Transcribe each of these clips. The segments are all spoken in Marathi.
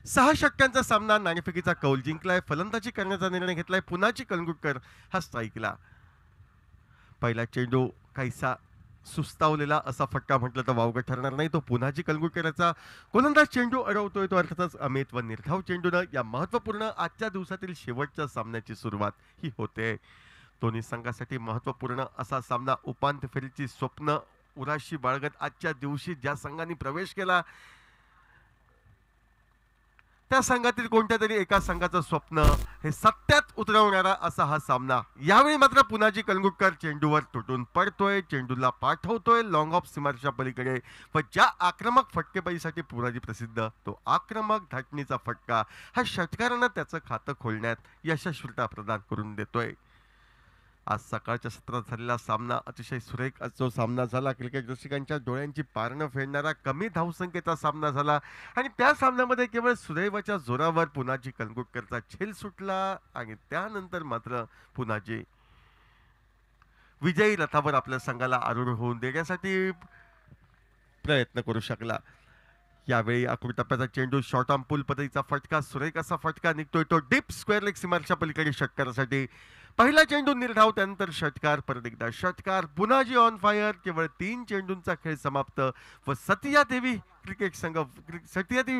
6 षटकांचा सामना नाणेफेकीचा कौल जिंकलाय. फलंदाजी करण्याचा निर्णय घेतलाय पुनाजी कलंगुटकर हा स्ट्राईकला. पहिला चेंडू काहीसा सुस्तावलेला असा फटका म्हटलं तर वावगं ठरणार नाही. तो पुनाजी कलंगुटकरचा गोलंदाज चेंडू अडवतोय तो अर्थातच अमित व निर्धाव चेंडूनं या महत्त्वपूर्ण आजच्या दिवसातील शेवटच्या सामन्याची सुरुवात ही होते. दोन्ही संघासाठी महत्त्वपूर्ण असा सामना उपांत्य फेरीची स्वप्न उराशी बाळगत आजच्या दिवशी ज्या संघाने प्रवेश केला त्या संघातील कोणत्या तरी एका संघाचं स्वप्न हे सत्यात उतरवणारा असा हा सामना. यावेळी मात्र पुनाजी कलंगुटकर चेंडूवर तुटून पडतोय, चेंडूला पाठवतोय लॉंग ऑफ सीमारेषा पलीकडे व ज्या आक्रमक फटकेबाजीसाठी पुनाजी प्रसिद्ध तो आक्रमक धाटणीचा फटका हा षटकारानं त्याचं खातं खोलण्यात यशस्वीता प्रदान करून देतोय. आज सकाळच्या सत्रात झालेला सामना अतिशय सुरेख जो सामना झाला. क्रिकेट रसिकांच्या डोळ्यांची पारणं फेडणारा कमी धावसंख्येचा सामना झाला आणि त्या सामन्यामध्ये केवळ सुदैवाच्या जोरावर पुनाजी कलंगुटकरचा झेल सुटला आणि त्यानंतर मात्र पुनाजी विजयी रथावर आपल्या संघाला आरूढ होऊन देण्यासाठी प्रयत्न करू शकला. यावेळी आकृती टप्प्याचा चेंडू शॉर्ट आर्म पूल पद्धतीचा फटका सुरेख असा फटका निघतोय तो डीप स्क्वेअर लेग सीमारेषा पलीकडे षटकारासाठी. पहिला चेंडू निर्धाव त्यानंतर षटकार परत एकदा षटकार. Punaji on fire. केवळ 3 चेंडूंचा खेळ समाप्त व सतिया देवी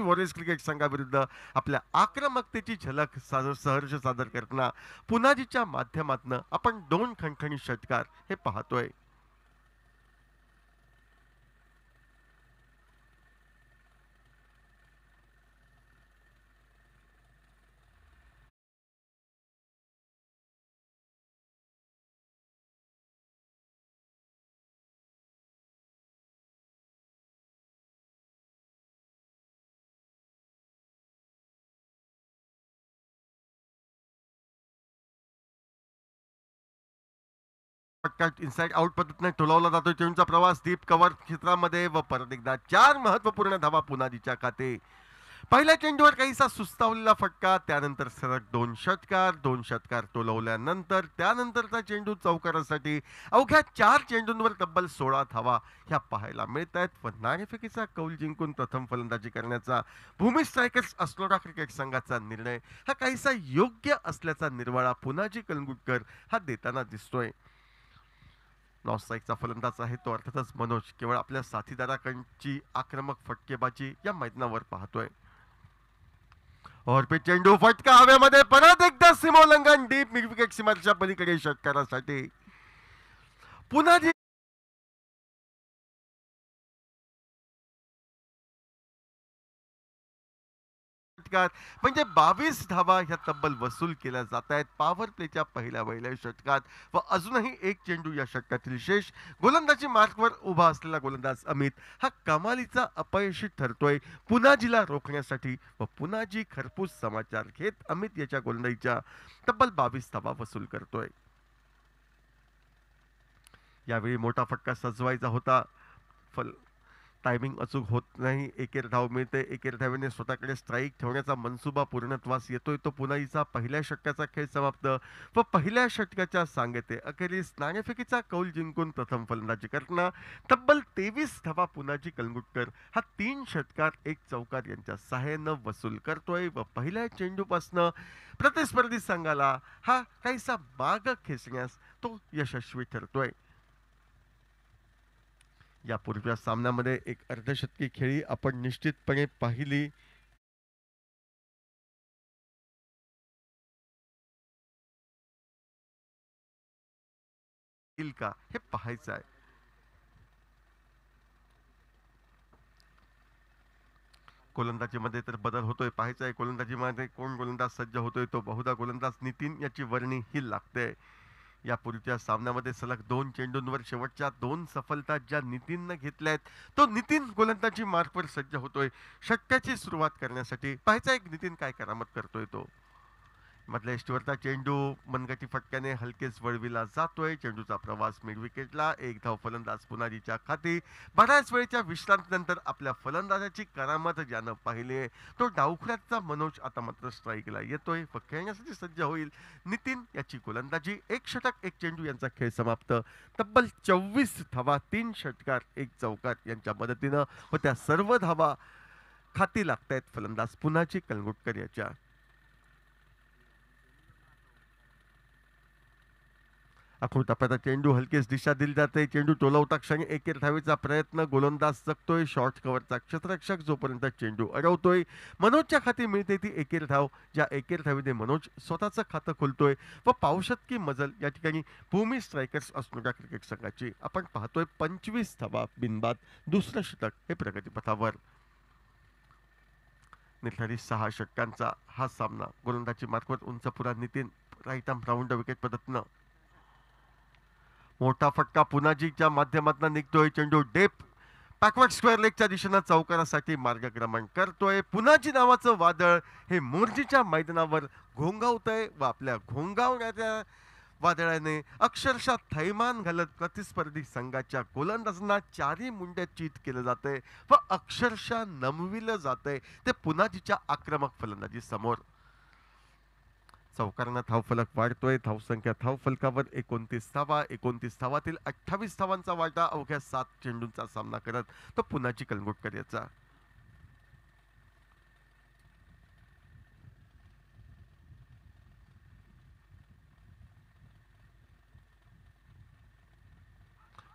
वॉरियर्स क्रिकेट संघाविरुद्ध आपल्या आक्रमकतेची झलक सहर्ष सादर करताना पुनाजीच्या माध्यमातून आपण 2 खणखणी षटकार हे पाहतोय. फटका इनसाइड आउट पद्धतीने टोलावला जातो. चेंडूचा प्रवास डीप कव्हर क्षेत्रामध्ये व परत एकदा 4 महत्वपूर्ण धावा पुनाजीच्या खाते. पहिल्या चेंडूवर काहीसा सुस्तावलेला फटका, त्यानंतर सरळ 2 षटकार टोलवल्यानंतर त्यानंतरचा चेंडू चौकारासाठी अवघ्या 4 चेंडूंवर तब्बल 16 धावा ह्या पाहायला मिळत आहेत व नाणेफेकीचा कौल जिंकून प्रथम फलंदाजी करण्याचा भूमी स्ट्रायकर्स अस्लोडा क्रिकेट संघाचा निर्णय हा काहीसा योग्य असल्याचा निर्वाळा पुनाजी कलंगुटकर हा देताना दिसतोय. नॉन स्ट्राईकचा फलंदाज आहे तो अर्थातच मनोज केवळ आपल्या साथीदाराकडची आक्रमक फटकेबाजी या मैदानावर पाहतोय. पे चेंडू फटका हवेमध्ये परत एकदा सीमोल्लंघन डीप मिड विकेट सीमारेषा पलीकडे षटकारासाठी. पुन्हा म्हणजे 22 धावा ह्या तब्बल वसूल केल्या जात आहेत पॉवर प्लेच्या पहिल्या षटकात व अजूनही एक चेंडू या षटकातील शेष. गोलंदाजी मार्कवर उभा असलेला गोलंदाज अमित हा कमालीचा अपयशी ठरतोय पुनाजीला रोखण्यासाठी व पुनाजी खरपूस समाचार घेत अमित याच्या गोलंदाजीच्या तब्बल 22 धावा वसूल करतोय. यावेळी मोठा फटका सजवायचा होता. टायमिंग अचूक होत नाही. एकेर धाव मिळते. एकेर धावेने स्वतःकडे स्ट्राईक ठेवण्याचा मनसुबा पूर्णत्वास येतोय. तो पुनाजीचा पहिल्या षटकाचा खेळ समाप्त व पहिल्या षटकाच्या सांगते अखेरीस नाणेफेकीचा कौल जिंकून प्रथम फलंदाजी करताना तब्बल 23 धावा पुनाजी कलंगुटकर हा 3 षटकार 1 चौकार यांच्या सहाय्यानं वसूल करतोय व पहिल्या चेंडूपासनं प्रतिस्पर्धी संघाला हा काहीसा माग खेचण्यास तो यशस्वी ठरतोय. यापूर्वीच्या सामन्यामध्ये एक अर्धशतकी खेळी आपण निश्चितपणे पाहिली. का हे पाहायचं आहे. गोलंदाजीमध्ये तर बदल होतोय पाहायचा आहे. गोलंदाजीमध्ये कोण गोलंदाज सज्ज होतोय तो बहुधा गोलंदाज नितीन याची वर्णी ही लागते. यापूर्वीच्या सामन्यामध्ये सलग 2 चेंडूंवर शेवटच्या 2 सफलता ज्या नितीननं घेतल्यात तो नितीन गोलंदाजी मार्कवर सज्ज होतोय षटकाची सुरुवात करण्यासाठी. पाहायचा एक नितीन काय करामत करतोय तो. मधल्या यष्टीवरचा चेंडू मनगटी फटक्याने हलकेच वळविला जातोय. चेंडूचा प्रवास मिड विकेटला. 1 धाव फलंदाज पुनाजीच्या खाती. बऱ्याच वेळेच्या विश्रांतीनंतर आपल्या फलंदाजाची करामत ज्यानं पाहिली तो डावखुऱ्याचा मनोज आता मात्र स्ट्राईकला येतोय व खेळण्यासाठी सज्ज होईल. नितीन याची गोलंदाजी. 1 षटक 1 चेंडू यांचा खेळ समाप्त. तब्बल 24 धावा 3 षटकार 1 चौकार यांच्या मदतीनं व त्या सर्व धावा खाती लागतायत फलंदाज पुनाजी कलंगुटकर याच्या. आखूड टप्प्यात चेंडू हलकीच दिशा दिली जाते. चेंडू टोलवता क्षणी एकेर धावेचा प्रयत्न, गोलंदाज जगतोय. शॉर्ट कव्हरचा क्षेत्ररक्षक जोपर्यंत चेंडू अडवतोय, मनोजच्या खाती मिळते ती एकेर धाव. ज्या एकेर धावेने मनोज स्वतःचं खातं खोलतोय व पावशतकी मजल या ठिकाणी भूमी स्ट्रायकर्स असणाऱ्या क्रिकेट संघाची. आपण पाहतोय 25 धावा बिनबाद, दुसरं षटक हे प्रगतीपथावर. निर्धारित 6 षटकांचा हा सामना. गोलंदाजी मार्फत उंचपुरा Nitin right arm round wicket पद्धतीनं. मोठा फटका पुनाजीच्या माध्यमातून निघतोय. चेंडू डेप बॅकवर्ड स्क्वेअर लेगच्या दिशेनं चौकारासाठी मार्गक्रमण करतोय. पुनाजी नावाचं वादळ हे मोर्जीच्या मैदानावर घोंगावतंय व आपल्या घोंगावणाऱ्या वादळाने अक्षरशः थैमान घालत प्रतिस्पर्धी संघाच्या गोलंदाजांना चारी मुंड्यात चित केलं जातंय व अक्षरशः नमविलं जातंय ते पुनाजीच्या आक्रमक फलंदाजी समोर. चौकारांना धावफलक वाढतोय. धावसंख्या धावफलकावर 29 धावा. 29 धावातील 28 धावांचा वाटा अवघ्या 7 चेंडूंचा सामना करत तो पुनाजी कलंगुटकर याचा.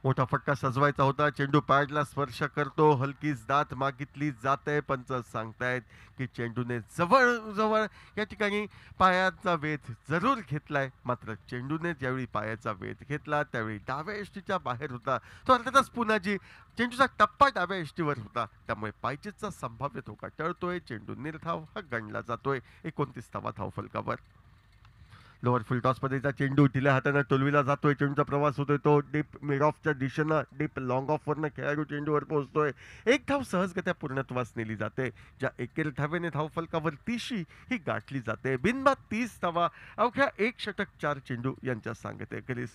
मोठा फटका सजवायचा होता. चेंडू पॅडला स्पर्श करतो. हलकीच दात मागितली जाते. पंच सांगतायत की चेंडूने जवळ या ठिकाणी पायाचा वेध जरूर घेतलाय, मात्र चेंडूने ज्यावेळी पायाचा वेध घेतला त्यावेळी डाव्या एष्टीच्या बाहेर होता तो. अर्थातच पुनाजी चेंडूचा टप्पा डाव्या एष्टीवर होता, त्यामुळे पायचेचा संभाव्य धोका टळतोय. चेंडू निर्धाव हा गणला जातोय. 29 धावा धावफलकावर. लोअर फुल टॉस मध्येचा चेंडू ढिल्या हाताने टोलविला जातोय. चेंडूचा प्रवास होतोय तो डीप मिड ऑफच्या दिशेनं. डीप लॉंग ऑफ वरनं खेळाडू चेंडूवर पोहोचतोय. एक धाव सहजगत्या पूर्णत्वास नेली जाते. ज्या एकेर धावेने धावफलकावर 30शी ही गाठली जाते. बिनबाद 30 धावा अवघ्या 1 षटक 4 चेंडू यांच्या सांगतेखेरीज.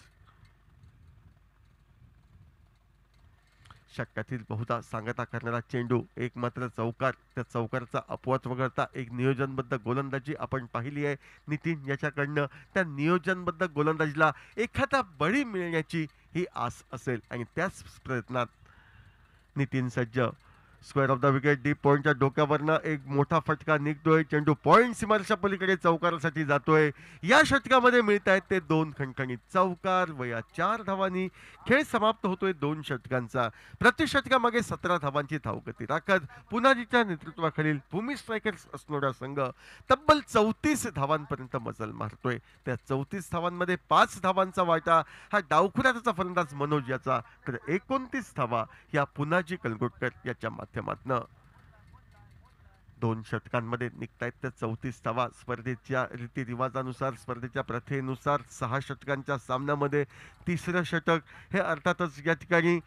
षटकातील बहुधा सांगता करणारा चेंडू एक मात्र चौकार. त्या चौकारचा अपवाद वगळता एक नियोजनबद्ध गोलंदाजी आपण पाहिली आहे नितीन याच्याकडनं. त्या नियोजनबद्ध गोलंदाजीला एखादा बळी मिळण्याची ही आस असेल आणि त्याच प्रयत्नात नितीन सज्ज. Square of the wicket deep पॉइंटच्या डोक्यावरनं एक मोठा फटका निघतोय. चेंडू पॉइंट सीमारेषा पलीकडे चौकारासाठी जातोय. या षटकामध्ये मिळत आहेत ते 2 खणखणीत चौकार व या 4 धावांनी खेळ समाप्त होतोय 2 षटकांचा. प्रति षटकामागे 17 धावांची धावगती राखत पुनाजीच्या नेतृत्वाखालील भूमी स्ट्रायकर्स असणारा संघ तब्बल 34 धावांपर्यंत मजल मारतोय. त्या 34 धावांमध्ये 5 धावांचा वाटा हा डावखुऱ्याचा फलंदाज मनोज याचा, तर 29 धावा या पुनाजी कलंगुटकर याच्या माध्यमातून. 2 षटकांमध्ये निघतायत त्या 34 धावा. स्पर्धेच्या रीतिरिवाजानुसार, स्पर्धेच्या प्रथेनुसार 6 षटकांच्या सामन्यामध्ये तिसरं षटक हे अर्थातच या ठिकाणी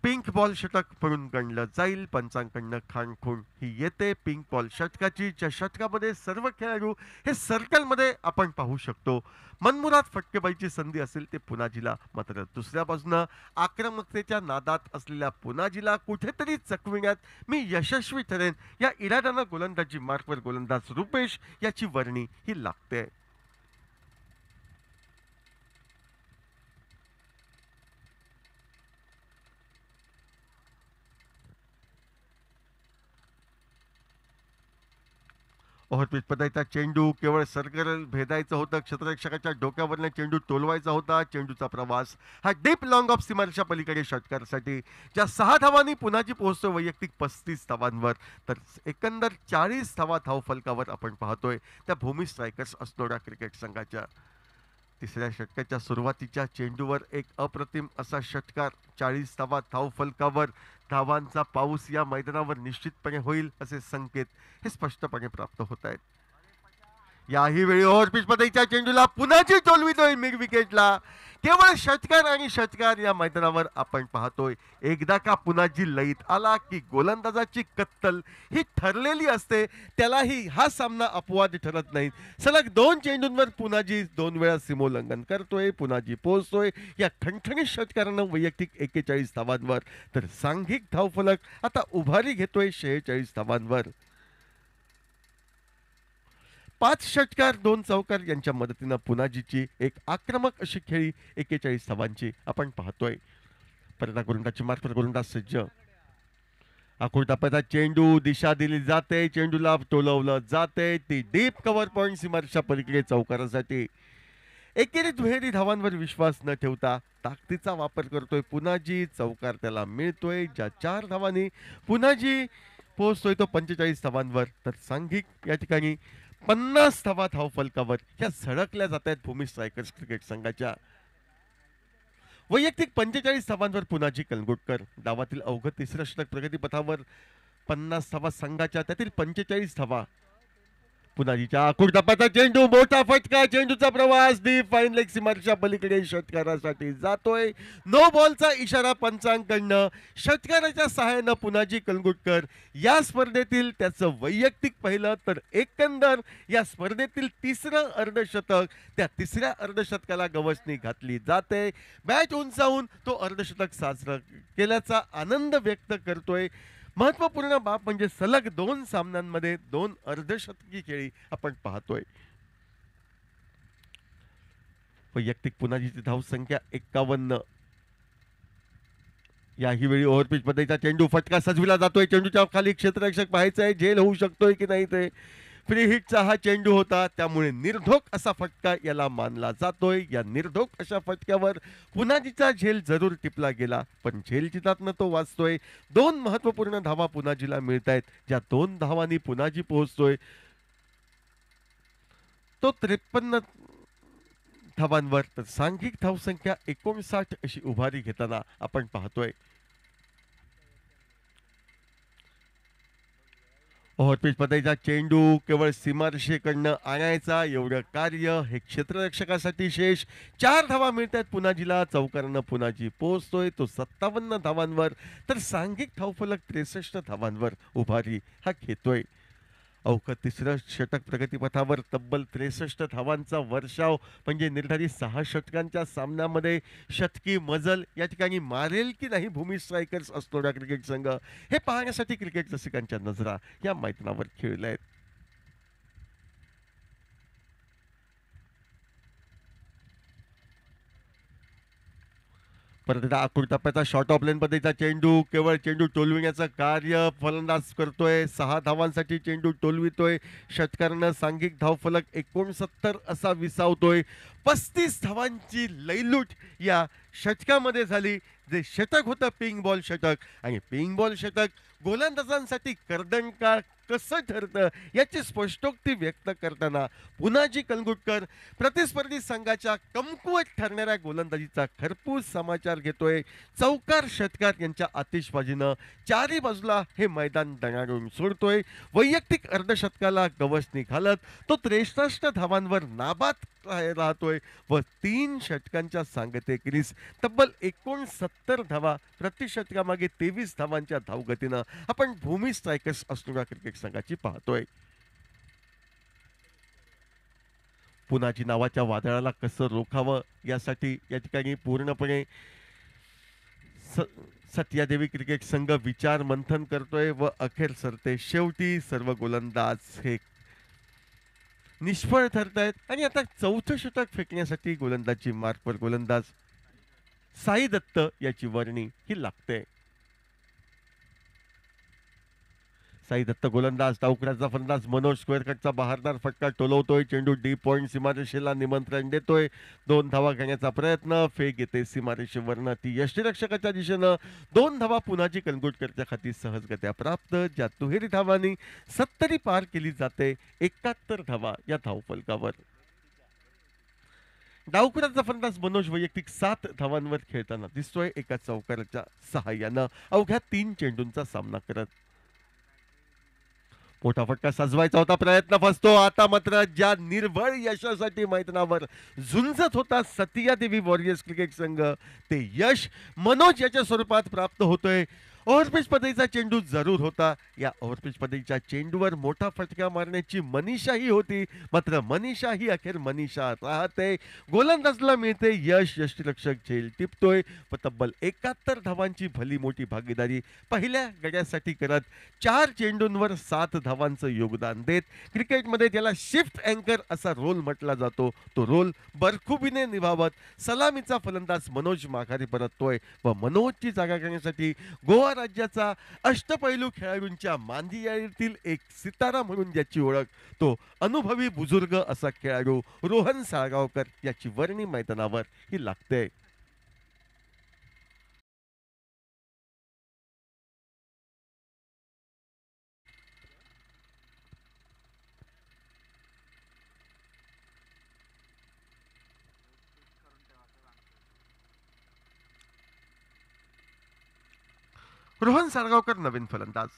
पिंक बॉल षटक म्हणून गणलं जाईल. पंचांकडनं खाणखूण ही येते पिंक बॉल षटकाची. ज्या षटकामध्ये सर्व खेळाडू हे सर्कलमध्ये आपण पाहू शकतो. मनमुराद फटकेबाजीची संधी असेल ते पुनाजीला, मात्र दुसऱ्या बाजूनं आक्रमकतेच्या नादात असलेल्या पुनाजीला कुठेतरी चकविण्यात मी यशस्वी ठरेन या इराद्यानं गोलंदाजी मार्फत गोलंदाज रुपेश याची वर्णी ही लागते. ओव्हरपिच पदायचा चेंडू केवळ सर्कल भेदायचं होतं. क्षेत्ररक्षकाच्या डोक्यावरनं चेंडू टोलवायचा होता. चेंडूचा प्रवास हा डीप लॉंग ऑफ सीमारेषा पलीकडे षटकारासाठी. ज्या 6 धावांनी पुनाजी पोहोचतो वैयक्तिक 35 धावांवर, तर एकंदर 40 धावा धावफलकावर आपण पाहतोय त्या भूमी स्ट्रायकर्स असणाऱ्या क्रिकेट संघाच्या. तिसऱ्या षटकाच्या सुरुवातीच्या चेंडूवर एक अप्रतिम असा षटकार. 40 धावा धावफलकावर. धावांचा पाऊस या मैदानावर निश्चितपणे होईल असे संकेत हे स्पष्टपणे प्राप्त होत आहेत. याही वेळी ओव्हरपिच पदाईच्या चेंडूला पुनाजी टोलवितोय मिड विकेटला. केवळ षटकार आणि षटकार या मैदानावर आपण पाहतोय. एकदा का पुनाजी लईत आला की गोलंदाजाची कत्तल ही ठरलेली असते. त्यालाही हा सामना अपवाद ठरत नाही. सलग 2 चेंडूंवर पुनाजी 2 वेळा सीमोल्लंघन करतोय. पुनाजी पोहोचतोय या ठणठणीत षटकारानं वैयक्तिक 41 धावांवर, तर सांघिक धावफलक आता उभारी घेतोय 46 धावांवर. 5 षटकार 2 चौकार यांच्या मदतीनं पुनाजीची एक आक्रमक अशी खेळी 41 धावांची आपण पाहतोय. परदा गोलंदाजी मार्फत गोलंदाज सज्ज. आखूड टप्प्याचा चेंडू दिशा दिली जाते, चेंडूला टोलवलं जाते, ती डीप कव्हर पॉइंट सीमारेषा पलीकडे चौकारासाठी. एकेरी दुहेरी धावांवर विश्वास न ठेवता ताकदीचा वापर करतोय पुनाजी. चौकार त्याला मिळतोय. ज्या 4 धावांनी पुनाजी पोहोचतोय तो 45 धावांवर, तर सांघिक या ठिकाणी 50 धावा धावफलकावर ह्या झळकल्या जात आहेत भूमी स्ट्रायकर्स क्रिकेट संघाच्या. वैयक्तिक 45 धावांवर पुनाजी कलंगुटकर. डावातील अवघड तिसरं षटक प्रगतीपथावर. 50 धावा संघाच्या, त्यातील 45 धावा पुनाजीच्या. आखूड टप्प्याचा चेंडू, मोठा फटका, चेंडूचा प्रवास डीप फाईन लेग सीमारेषा पलीकडे षटकारासाठी जातोय. नो बॉलचा इशारा पंचांकडनं. षटकाराच्या सहाय्यानं पुनाजी कलंगुटकर या स्पर्धेतील त्याचं वैयक्तिक पहिलं तर एकंदर या स्पर्धेतील तिसरं अर्धशतक. त्या तिसऱ्या अर्धशतकाला गवसणी घातली जाते. बॅट उंचावून तो अर्धशतक साजरा केल्याचा आनंद व्यक्त करतोय. महत्वपूर्ण बाब म्हणजे सलग 2 सामन्यांमध्ये 2 अर्धशतकी खेळी आपण पाहतोय. वैयक्तिक पुनाजीची धावसंख्या 51. याही वेळी ओव्हरपिच पद्धतीचा चेंडू, फटका सजविला जातोय. चेंडूच्या खाली क्षेत्ररक्षक पाहायचंय झेल होऊ शकतोय की नाही ते. फ्री हिटचा हा चेंडू होता, त्यामुळे निर्धोक असा फटका याला मानला जातोय. या निर्धोक अशा फटक्यावर पुनाजीचा झेल जरूर टिपला गेला, पण झेल चितातनं तो वाचतोय. 2 महत्वपूर्ण धावा पुनाजीला मिळत आहेत. ज्या 2 धावांनी पुनाजी पोहोचतोय तो 53 धावांवर, तर सांघिक धावसंख्या 59 अशी उभारी घेताना आपण पाहतोय. ओव्हरपिच पद्धतीचा चेंडू केवळ सीमारेषेकडनं आणायचा एवढं कार्य हे क्षेत्ररक्षकासाठी शेष. 4 धावा मिळत आहेत पुनाजीला. चौकारानं पुनाजी पोहोचतोय तो 57 धावांवर, तर सांघिक धावफलक 63 धावांवर उभारी हा घेतोय. अवघड तिसरं षटक प्रगतीपथावर. तब्बल 63 धावांचा वर्षाव म्हणजे निर्धारित 6 षटकांच्या सामन्यामध्ये शतकी मजल या ठिकाणी मारेल की नाही भूमी स्ट्रायकर्स असलेला क्रिकेट संघ, हे पाहण्यासाठी क्रिकेट रसिकांच्या नजरा या मैदानावर खेळल्या आहेत. परत आखूड टप्प्याचा शॉर्ट ऑफ लेन पद्धतीचा चेंडू, केवळ चेंडू टोलविण्याचं कार्य फलंदाज करतोय. 6 धावांसाठी चेंडू टोलवितोय. षटकारानं सांघिक धावफलक 69 असा विसावतोय. 35 धावांची लयलूट या षटकामध्ये झाली. जे षटक होतं पिंक बॉल षटक, आणि पिंक बॉल षटक गोलंदाजांसाठी कर्दनकाळ कसं ठरतं याची स्पष्टोक्ती व्यक्त करताना पुनाजी कलंगुटकर प्रतिस्पर्धी संघाच्या कमकुवत ठरणाऱ्या गोलंदाजीचा खरपूस समाचार घेतोय. चौकार षटकार यांच्या आतिषबाजीनं चारी बाजूला हे मैदान दणाणून सोडतोय. वैयक्तिक अर्धशतकाला गवसणी घालत तो 63 धावांवर नाबाद राहतोय व 3 षटकांच्या सांगतेखेरीज तब्बल 69 धावा प्रति षटकामागे 23 धावांच्या धावगतीनं आपण भूमी स्ट्रायकर्स असणाऱ्या क्रिकेट संघाची पाहतोय. पुनाजी नावाच्या वादळाला कसं रोखावं यासाठी या ठिकाणी पूर्णपणे सत्यादेवी क्रिकेट संघ विचार मंथन करतोय व अखेर सरते शेवटी सर्व गोलंदाज हे निष्फळ ठरतायत. आणि आता 4थं षटक फेकण्यासाठी गोलंदाजी मार्कवर गोलंदाज साई दत्त याची वर्णी ही लागते. साई दत्त गोलंदाज. डावखुराचा फलंदाज मनोज स्क्वेअरकटचा बहारदार फटका टोलवतोय. चेंडू डीप पॉइंट सीमारेषेला निमंत्रण देतोय. 2 धावा घेण्याचा प्रयत्न, फेक येते सीमारेषेवरनं. ती यष्टीरक्षकाच्या दिशेनं 2 धावा पुनाजी कलंगुटकरच्या खाती सहजगत्या प्राप्त. ज्या दुहेरी धावांनी 70 पार केली जाते. 71 धावा या धावफलकावर. डावखुराचा फलंदाज मनोज वैयक्तिक 7 धावांवर खेळताना दिसतोय एका चौकाराच्या सहाय्यानं अवघ्या 3 चेंडूंचा सामना करत. मोठा फटका सजवायचा होता, प्रयत्न फसतो. आता मात्र ज्या निर्भळ यशासाठी मैदानावर झुंजत होता सतियादेवी वॉरियर्स क्रिकेट संघ, ते यश मनोज याच्या स्वरूपात प्राप्त होतोय. ओव्हरपिच पद्धतीचा चेंडू जरूर होता. या ओव्हरपिच पद्धतीच्या चेंडूवर मोठा फटका मारण्याची मनीषाही होती, मात्र मनीषा ही अखेर मनीषा राहते. गोलंदाजला मिळते यश. यष्टीरक्षक झेल टिपतोय व तब्बल 71 धावांची भली मोठी भागीदारी पहिल्या गड्यासाठी करत 4 चेंडूंवर 7 धावांचं योगदान देत क्रिकेटमध्ये ज्याला शिफ्ट अँकर असा रोल म्हटला जातो, तो रोल बरखुबीने निभावत सलामीचा फलंदाज मनोज माघारी परततोय व मनोजची जागा करण्यासाठी गोवा राज्याचा अष्टपैलू खेळाडूंच्या मांदियाळीतील एक सितारा म्हणून ज्याची ओळख, तो अनुभवी बुजुर्ग असा खेळाडू रोहन साळगावकर याची वर्णी मैदानावर ही लागते. रोहन साळगावकर नवीन फलंदाज.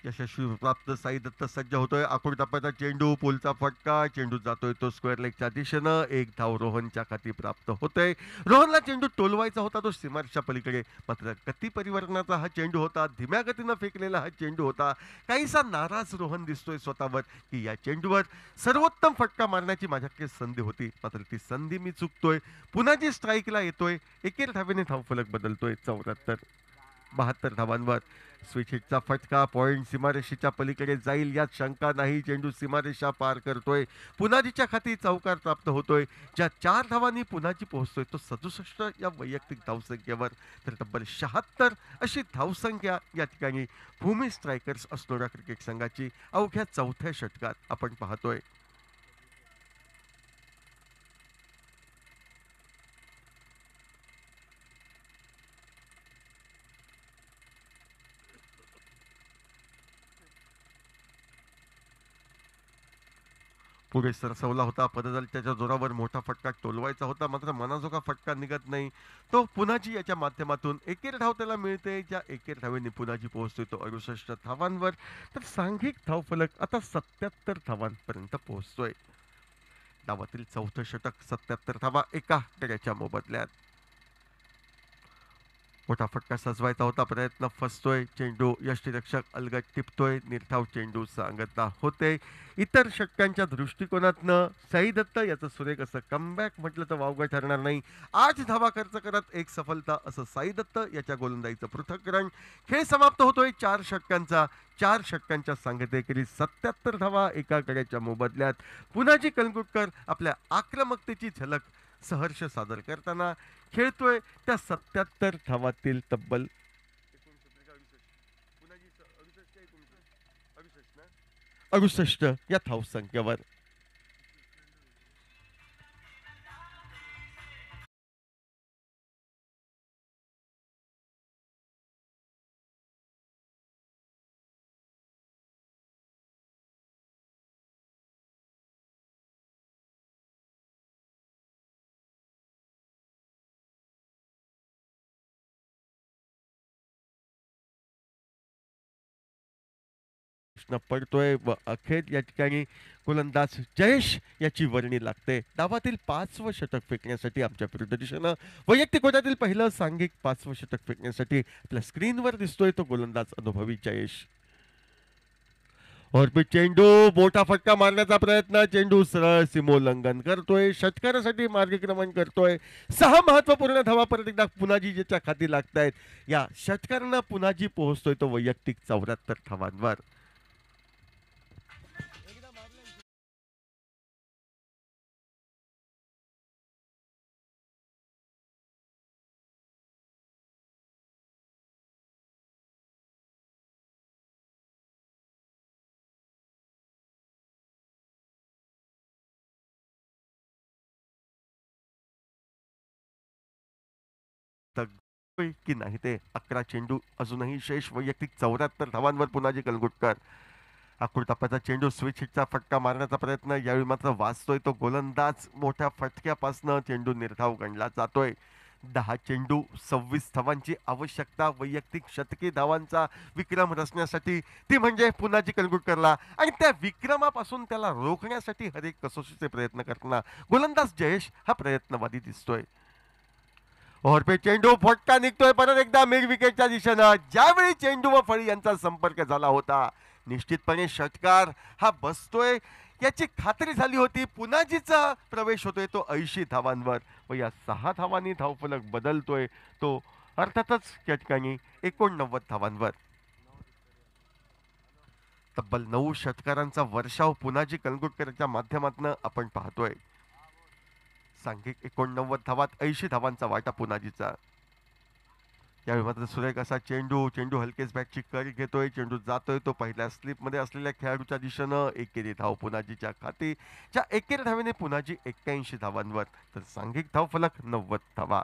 यशस्वी प्राप्त साई दत्त सज्ज होतोय. आखूड टप्प्याचा चेंडू, पुलचा फटका, चेंडू जातोय तो स्क्वेअर लेगच्या दिशेनं. एक धाव रोहनच्या खाती प्राप्त होते. रोहनला चेंडू टोलवायचा होता तो सीमारेषच्या पलीकडे, मात्र गती परिवर्तनाचा हा चेंडू होता. धीम्या गतीनं फेकलेला हा चेंडू होता. काहीसा नाराज रोहन दिसतोय स्वतःवर की या चेंडूवर सर्वोत्तम फटका मारण्याची माझ्याकडे संधी होती, मात्र ती संधी मी चुकतोय. पुन्हा जी स्ट्राईकला येतोय, एकेर धावेने धावफलक बदलतोय. 74-72 धावांवर. स्विच हिटचा फटका, पॉइंट सीमारेषेच्या पलीकडे जाईल यात शंका नाही. चेंडू सीमारेषा पार करतोय. पुनाजीच्या खाती चौकार प्राप्त होतोय. ज्या 4 धावांनी पुनाजी पोहोचतोय तो 67 या वैयक्तिक धावसंख्येवर, तर तब्बल 76 अशी धावसंख्या या ठिकाणी भूमी स्ट्रायकर्स असणाऱ्या क्रिकेट संघाची अवघ्या 4थ्या षटकात आपण पाहतोय. पुढे सरसवला होता पददल, त्याच्या जोरावर मोठा फटका टोलवायचा होता, मात्र मनाजोगा फटका निघत नाही. तो पुनाजी याच्या माध्यमातून एकेर धाव त्याला मिळते. ज्या एकेर धावेने पुनाजी पोहोचतोय तो 68 धावांवर, तर सांघिक धावफलक आता 77 धावांपर्यंत पोहोचतोय. डावातील 4थं षटक, 77 धावा एका गड्याच्या मोबदल्यात. मोठा फटका सजवायचा होता, प्रयत्न फसतोय. चेंडू यष्टीरक्षक अलगट टिपतोय. निर्धाव चेंडू सांगता होते. इतर षटकांच्या दृष्टिकोनातनं साई दत्त याचं सुरेख असं कमबॅक म्हटलं तर वावगं ठरणार नाही. 8 धावा खर्च करत एक सफलता असं साई दत्त याच्या गोलंदाजीचं पृथक्करण. खेळ समाप्त होतोय 4 षटकांच्या सांगतेखेरीज 77 धावा एका गड्याच्या मोबदल्यात. पुनाजी कलंगुटकर आपल्या आक्रमकतेची झलक सहर्ष सादर करताना खेळतोय त्या 77 धावातील तब्बल 68 या धावसंख्येवर. प्रश्न पडतोय व अखेर या ठिकाणी गोलंदाज जयेश याची वर्णी लागते. डावातील 5वं षटक फेकण्यासाठी आमच्या विरुद्ध दिशेनं वैयक्तिक गोटातील पहिलं सांघिक 5वं षटक फेकण्यासाठी आपल्या स्क्रीनवर दिसतोय तो गोलंदाज अनुभवी जयेश. ऑर्बिट चेंडू, मोठा फटका मारण्याचा प्रयत्न, चेंडू सरळ सीमोल्लंघन करतोय. षटकारासाठी मार्गक्रमण करतोय. 6 महत्वपूर्ण धावा परत एकदा पुनाजीच्या खाती लागतायत. या षटकारानं पुनाजी पोहोचतोय तो वैयक्तिक 74 धावांवर. की नाही ते 11 चेंडू अजूनही शेष. वैयक्तिक 74 धावांवर पुनाजी कलंगुटकर. आखूड टप्प्याचा चेंडू, स्विच हिटचा फटका मारण्याचा प्रयत्न, यावेळी मात्र वाचतोय तो गोलंदाज. मोठ्या फटक्यापासनं चेंडू निर्धाव गणला जातोय. 10 चेंडू 26 धावांची आवश्यकता वैयक्तिक शतकी धावांचा विक्रम रचण्यासाठी, ती म्हणजे पुनाजी कलंगुटकरला. आणि त्या विक्रमापासून त्याला रोखण्यासाठी हरेक कसोशीचे प्रयत्न करताना गोलंदाज जयेश हा प्रयत्नवादी दिसतोय. ओव्हरपेच चेंडू, फटका निघतोय परत एकदा मिड विकेटच्या दिशेनं. ज्यावेळी चेंडू व फळी यांचा संपर्क झाला होता, निश्चितपणे षटकार हा बसतोय याची खात्री झाली होती. पुनाजीचा प्रवेश होतोय तो 80 धावांवर व या 6 धावांनी धावफलक बदलतोय तो अर्थातच या ठिकाणी 89 धावांवर. तब्बल 9 षटकारांचा वर्षाव पुनाजी कलंगुटकरच्या माध्यमातून आपण पाहतोय. सांघिक 89 धावात 80 धावांचा वाटा पुनाजीचा. यावेळी मात्र सुरेख असा चेंडू हलकेच बॅटची करी घेतोय, चेंडू जातोय तो पहिल्या स्लिपमध्ये असलेल्या खेळाडूच्या दिशेनं. एकेरी धाव पुनाजीच्या खाती. ज्या एकेरी धावेने पुनाजी 81 धावांवर, तर सांघिक धाव फलक 90 धावा.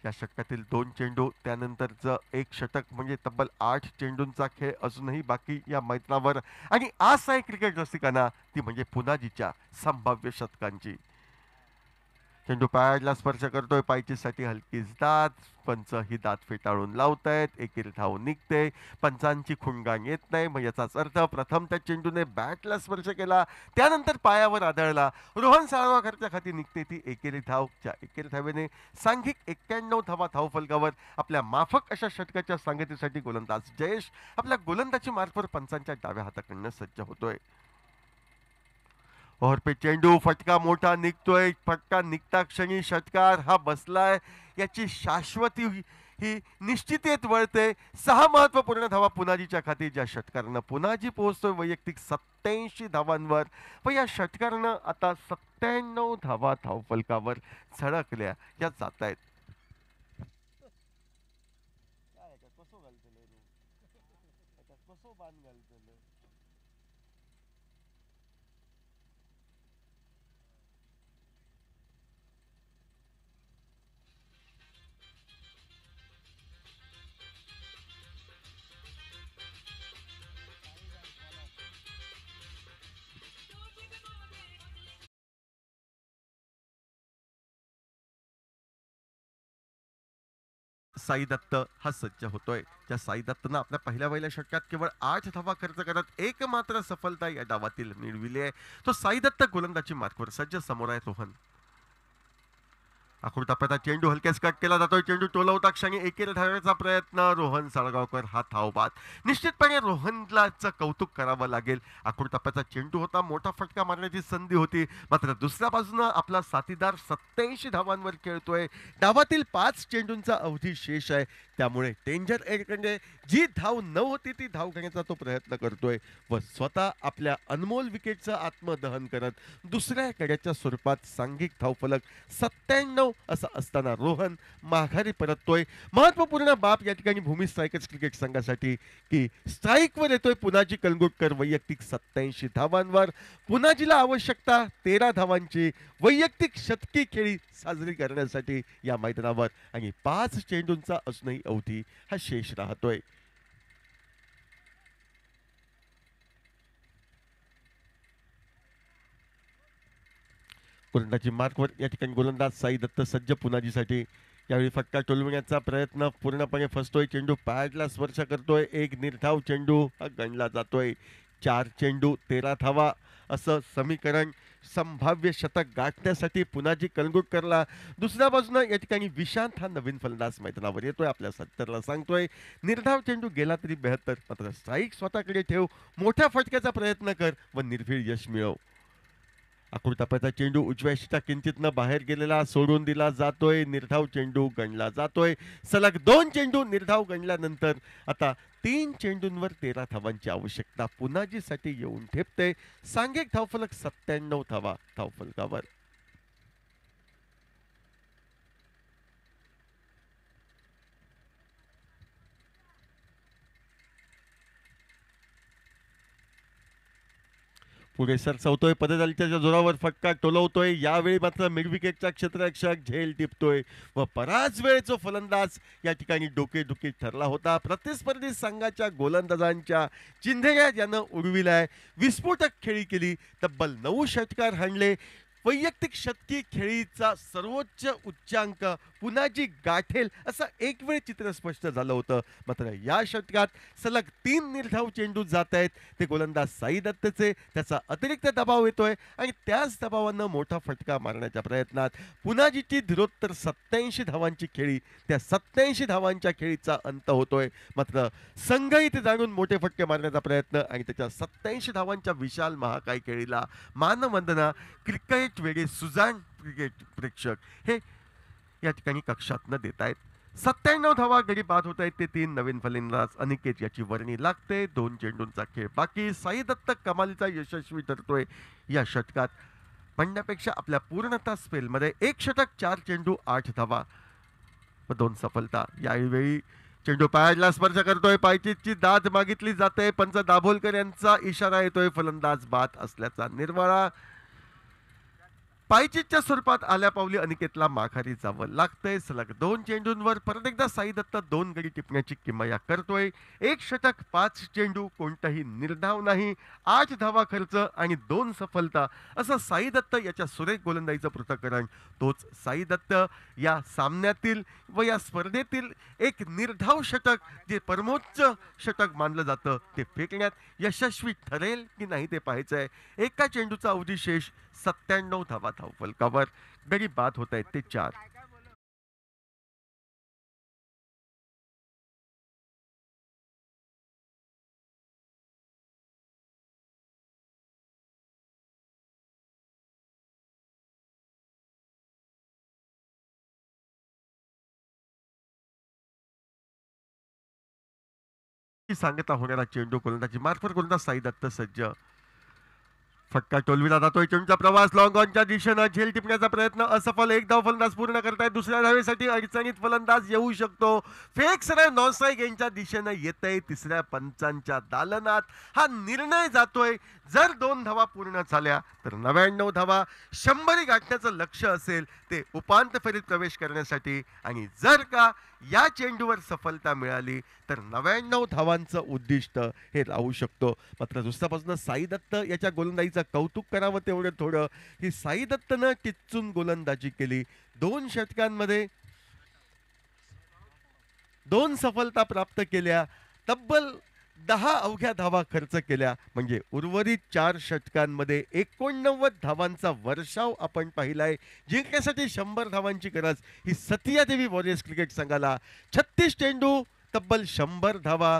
या षटकातील 2 चेंडू त्यानंतरचं एक षटक म्हणजे तब्बल 8 चेंडूंचा खेळ अजूनही बाकी या मैदानावर. आणि आस आहे क्रिकेट रसिकांना, ती म्हणजे पुनाजीच्या संभाव्य शतकांची. चेंडू पॅडला स्पर्श करतोय, पायचीसाठी हलकीच दात. पंच ही दात फेटाळून लावतायत. एकेरी धाव निघते. पंचांची खुणगाण येत नाही. मग याचाच अर्थ प्रथम त्या चेंडूने बॅटला स्पर्श केला, त्यानंतर पायावर आदळला. रोहन साळगावकरच्या खाती निघते ती एकेरी धाव. ज्या एकेरी धावेने सांघिक 91 धावा धावफलकावर आपल्या माफक अशा षटकाच्या सांगतेसाठी गोलंदाज जयेश आपल्या गोलंदाजी मार्फत पंचांच्या डाव्या हाताकडनं सज्ज होतोय. पे चेंडू फटका मोठा निघतोय. फटका निघता क्षणी षटकार हा बसलाय याची शाश्वती ही निश्चितेत वळते. 6 महत्वपूर्ण धावा पुनाजीच्या खाती, ज्या षटकारानं पुनाजी पोहोचतोय वैयक्तिक 87 धावांवर. व या षटकारानं आता 97 धावा धावफलकावर झळकल्या या जात आहेत. साई दत्त हा सज्ज होतोय. त्या साई दत्तनं आपल्या पहिल्या षटकात केवळ 8 धावा खर्च करत एक मात्र सफलता या डावातील मिळविली आहे. तो साई दत्त गोलंदाजी मार्कवर सज्ज. समोर आहे रोहन. आखूड टप्प्याचा चेंडू हलक्याच कट केला जातोय. चेंडू टोलवता क्षणी एकेरी धावेचा प्रयत्न. रोहन साळगावकर हा धावबाद. निश्चितपणे रोहनलाच कौतुक करावं लागेल. आखूड टप्प्याचा चेंडू होता, मोठा फटका मारण्याची संधी होती, मात्र दुसऱ्या बाजूनं आपला साथीदार 87 धावांवर खेळतोय. डावातील 5 चेंडूंचा अवधी शेष आहे, त्यामुळे डेंजर एरियाकडे जी धाव न होती ती धाव घेण्याचा तो प्रयत्न करतोय व स्वतः आपल्या अनमोल विकेटचं आत्मदहन करत दुसऱ्या कड्याच्या स्वरूपात सांघिक धावफलक 97 असं असताना रोहन माघारी परततोय. महत्वपूर्ण बाब या ठिकाणी भूमी स्ट्रायकर्स क्रिकेट संघासाठी की स्ट्राईकवर येतोय पुनाजी कलंगूटकर वैयक्तिक 87 धावांवर. पुनाजीला आवश्यकता 13 धावांची वैयक्तिक शतकी खेळी साजरी करण्यासाठी या मैदानावर, आणि 5 चेंडूंचा अजूनही अवधी हा शेष राहतोय. गोलंदाजी मार्कवर या ठिकाणी गोलंदाज साई दत्त सज्ज पुनाजीसाठी. यावेळी फटका टोलविण्याचा प्रयत्न पूर्णपणे फसतोय. चेंडू पॅडला स्पर्श करतोय. एक निर्धाव चेंडू हा गणला जातोय. 4 चेंडू 13 धावा असं समीकरण संभाव्य शतक गाठण्यासाठी पुनाजी कलंगूटकरला. दुसऱ्या बाजूला या ठिकाणी विशांत हा नवीन फलंदाज मैदानावर येतोय. आपल्या 70ला सांगतोय निर्धाव चेंडू गेला तरी 72, मात्र स्ट्राईक स्वतःकडे ठेव, मोठ्या फटक्याचा प्रयत्न कर व निर्भीड यश मिळव. आखूड टप्प्याचा चेंडू उजव्या शिटा किंचितनं बाहेर गेलेला सोडून दिला जातोय. निर्धाव चेंडू गणला जातोय. सलग 2 चेंडू निर्धाव गणल्यानंतर आता 3 चेंडूंवर 13 धावांची आवश्यकता पुनाजीसाठी येऊन ठेपते. सांघिक धावफलक 97 धावा धावफलकावर. पुढे सरसावतोय. पदचालीच्या जोरावर फटका टोलवतोय. यावेळी मात्र मिड विकेटचा क्षेत्ररक्षक झेल टिपतोय व बराच वेळेचा फलंदाज या ठिकाणी डोकेदुखी ठरला होता. प्रतिस्पर्धी संघाच्या गोलंदाजांच्या चिंधेऱ्या यानं उडविलाय. विस्फोटक खेळी केली. तब्बल 9 षटकार हाणले. वैयक्तिक शतकी खेळीचा सर्वोच्च उच्चांक पुनाजी गाठेल असं एक वेळ चित्र स्पष्ट झालं होतं, मात्र या षटकात सलग 3 निर्धाव चेंडू जात आहेत. ते गोलंदाज साई दत्तचे. त्याचा अतिरिक्त दबाव येतोय आणि त्याच दबावानं मोठा फटका मारण्याच्या प्रयत्नात पुनाजीची धीरोत्तर 87 धावांची खेळी, त्या 87 धावांच्या खेळीचा अंत होतोय. मात्र संघ इथे जाणून मोठे फटके मारण्याचा प्रयत्न आणि त्याच्या 87 धावांच्या विशाल महाकाय खेळीला मानवंदना क्रिकेट वेगळे सुजाण क्रिकेट प्रेक्षक हे या ठिकाणी कक्षात न देत आहेत. 97 धावा गडी बाद होत आहेत. ते 3 नवीन फलंदाज अनिकेत याची वर्णी लागते. 2 चेंडूंचा खेळ बाकी. साई दत्त कमालीचा यशस्वी ठरतोय या षटकात. म्हणण्यापेक्षा आपल्या पूर्णता स्पेलमध्ये 1 षटक 4 चेंडू 8 धावा व 2 सफलता. यावेळी चेंडू पायाला स्पर्श करतोय, पायचीची दाद मागितली जाते. पंच दाभोलकर यांचा इशारा येतोय, फलंदाज बाद असल्याचा निर्वाळा. पायचीच्या स्वरूपात आल्या पावली अनिकेतला माघारी जावं लागतंय. सलग 2 चेंडूंवर परत एकदा साई दत्त 2 गडी टिपण्याची किमया करतोय. 1 षटक 5 चेंडू, कोणताही निर्धाव नाही, 8 धावा खर्च आणि 2 सफलता असं साई दत्त याच्या सुरेख गोलंदाजीचं पृथक्करण. तोच साई दत्त या सामन्यातील व या स्पर्धेतील एक निर्धाव षटक, जे परमोच्च षटक मानलं जातं, ते फेकण्यात यशस्वी ठरेल की नाही ते पाहायचंय. एका चेंडूचा अवधी शेष 97 धावा धावफलकावर. गडी बाद होत आहेत ते 4. सांगता होणारा चेंडू गोलंदाजी मार्फत गोलंदाज साई दत्त सज्ज. फटका टोलविला जातोय. चेंडूचा प्रवास लॉंग ऑनच्या दिशेनं झेल टिपण्याचा प्रयत्न असफल. 1 धाव फलंदाज पूर्ण करतायत. दुसऱ्या धावेसाठी अडचणीत फलंदाज येऊ शकतो. फेक सरळ नॉनस्ट्राईक यांच्या दिशेनं येतंय. तिसऱ्या पंचांच्या दालनात हा निर्णय जातोय. जर 2 धावा पूर्ण झाल्या तर 99 धावा 100 गाठण्याचं लक्ष्य असेल ते उपांत्य फेरीत प्रवेश करण्यासाठी. आणि जर का या चेंडूवर सफलता मिळाली तर 99 धावांचं उद्दिष्ट हे राहू शकतो. मात्र दुसऱ्यापासून साई दत्त याच्या गोलंदाजीचं कौतुक करावं तेवढं थोडं, की साई दत्तनं टिच्चून गोलंदाजी केली. 2 षटकांमध्ये 2 सफलता प्राप्त केल्या. तब्बल 10 अवघ्या धावा खर्च केल्या. म्हणजे उर्वरित 4 षटकांमध्ये 89 धावांचा वर्षाव आपण पाहिलाय. जिंकण्यासाठी 100 धावांची गरज ही सतिया देवी वॉरियर्स क्रिकेट संघाला. 36 चेंडू, तब्बल 100 धावा.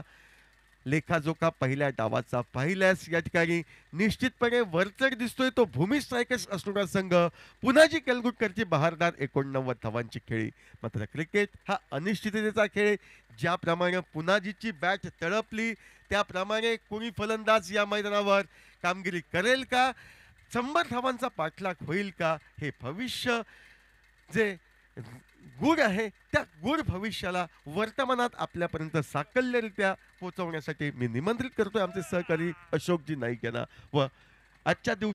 लेखाजोखा पहिल्या डावाचा पाहिल्यास या ठिकाणी निश्चितपणे वरचढ दिसतोय तो भूमी स्ट्रायकर्स असणारा संघ. पुनाजी केलगुटकरची बहारदार 89 धावांची खेळी. मात्र क्रिकेट हा अनिश्चिततेचा खेळ. ज्याप्रमाणे पुनाजीची बॅट तळपली त्याप्रमाणे कोणी फलंदाज या मैदानावर कामगिरी करेल का, 100 धावांचा पाठलाग होईल का, हे भविष्य जे गुड आहे त्या गुड भविष्याला वर्तमानात आपल्यापर्यंत साकल्यरित्या पोहोचवण्यासाठी मी निमंत्रित करतोय आमचे सहकारी अशोकजी नाईक यांना. व आजच्या दिवशी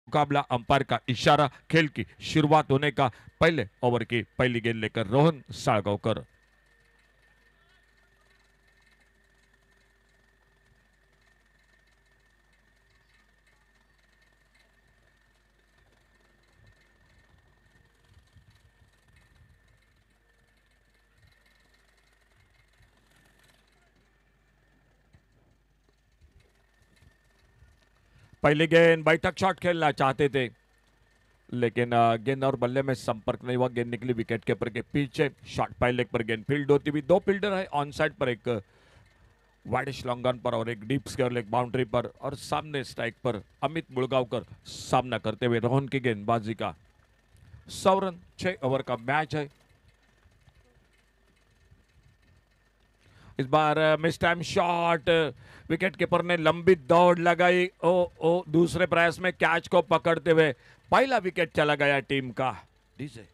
मुकाबला अंपायर का इशारा, खेल की शुरुआत होने का। पहले ओवर की पहली गेंद लेकर रोहन साळगावकर। पहली गेंद बैठक शॉट खेलना चाहते थे, लेकिन गेंद और बल्ले में संपर्क नहीं हुआ। गेंद निकली विकेट कीपर के पीछे। शॉट पहले पर गेंद फील्ड होती हुई। दो फील्डर है ऑन साइड पर, एक वाइडिश लॉन्ग ऑन पर और एक डीप स्क्वायर लेग बाउंड्री पर, और सामने स्ट्राइक पर अमित मुलगांवकर सामना करते हुए। रोहन की गेंदबाजी का 100 रन, 6 ओवर का मैच है। इस बार mistimed shot, wicket keeper ने लंबी दौड़ लगाई। ओ ओ, दूसरे प्रयास में कैच को पकड़ते हुए पहला विकेट चला गया टीम का। डीजे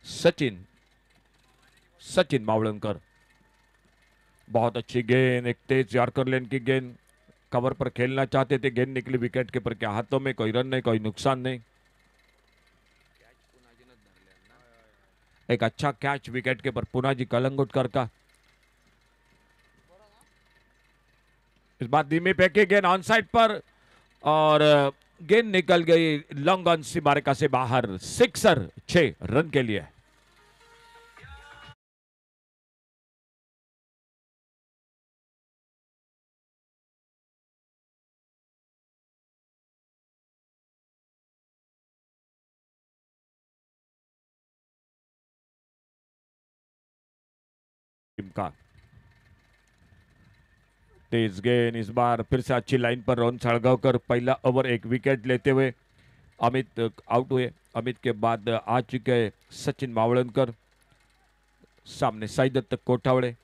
सचिन सचिन मावलंकर, बहुत अच्छी गेंद, एक तेज यॉर्कर लेन की गेंद। कवर पर खेलना चाहते थे, गेंद निकली विकेट कीपर के हाथों में। कोई रन नहीं, कोई नुकसान नहीं। एक अच्छा catch wicket keeper Punaji Calangutkar का। इस बार धीमी फेंकी गेंद ऑन साइड पर, और गेंद निकल गई लॉन्ग ऑन सीमारेखा से बाहर। सिक्सर, 6 रन के लिए। टीम का तेज गेंद, इस बार फिर से अच्छी लाइन पर रोहन साळगावकर पहला ओवर एक विकेट लेते हुए। अमित आउट हुए। अमित के बाद आ चुके सचिन मावळणकर, सामने साई दत्त कोठावड़े।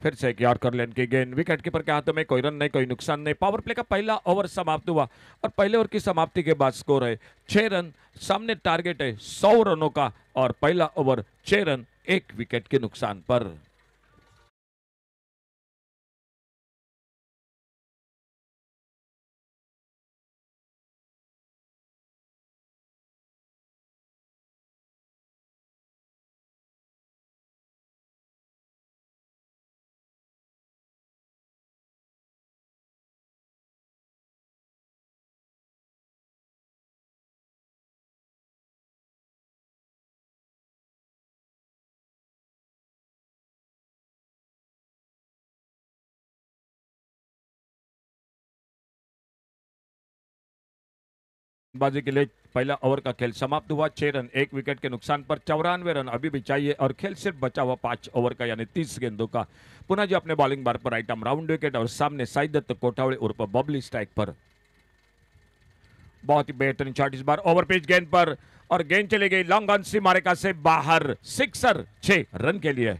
फिर से एक यॉर्कर लेन की गेंद, विकेट कीपर के हाथों में। कोई रन नहीं, कोई नुकसान नहीं। पावर प्ले का पहला ओवर समाप्त हुआ, और पहले ओवर की समाप्ति के बाद स्कोर है 6 रन। सामने टारगेट है 100 रनों का, और पहला ओवर 6 रन, एक विकेट के नुकसान पर। बाजी के लिए पहला ओवर का खेल समाप्त हुआ। 6 रन, एक विकेट के नुकसान पर। 94 रन अभी भी चाहिए, और खेल सिर्फ बचा हुआ 5 ओवर का, यानी 30 गेंदों का। पुनः जी अपने बॉलिंग बार पर राइट आर्म राउंड विकेट, और सामने साई दत्त कोठावड़े उर्फ बबली स्ट्राइक पर। बहुत ही बेहतरीन शॉट इस बार ओवर पिच गेंद पर, और गेंद चली गई लॉन्ग ऑन सीमारेखा से बाहर। सिक्सर, 6 रन के लिए।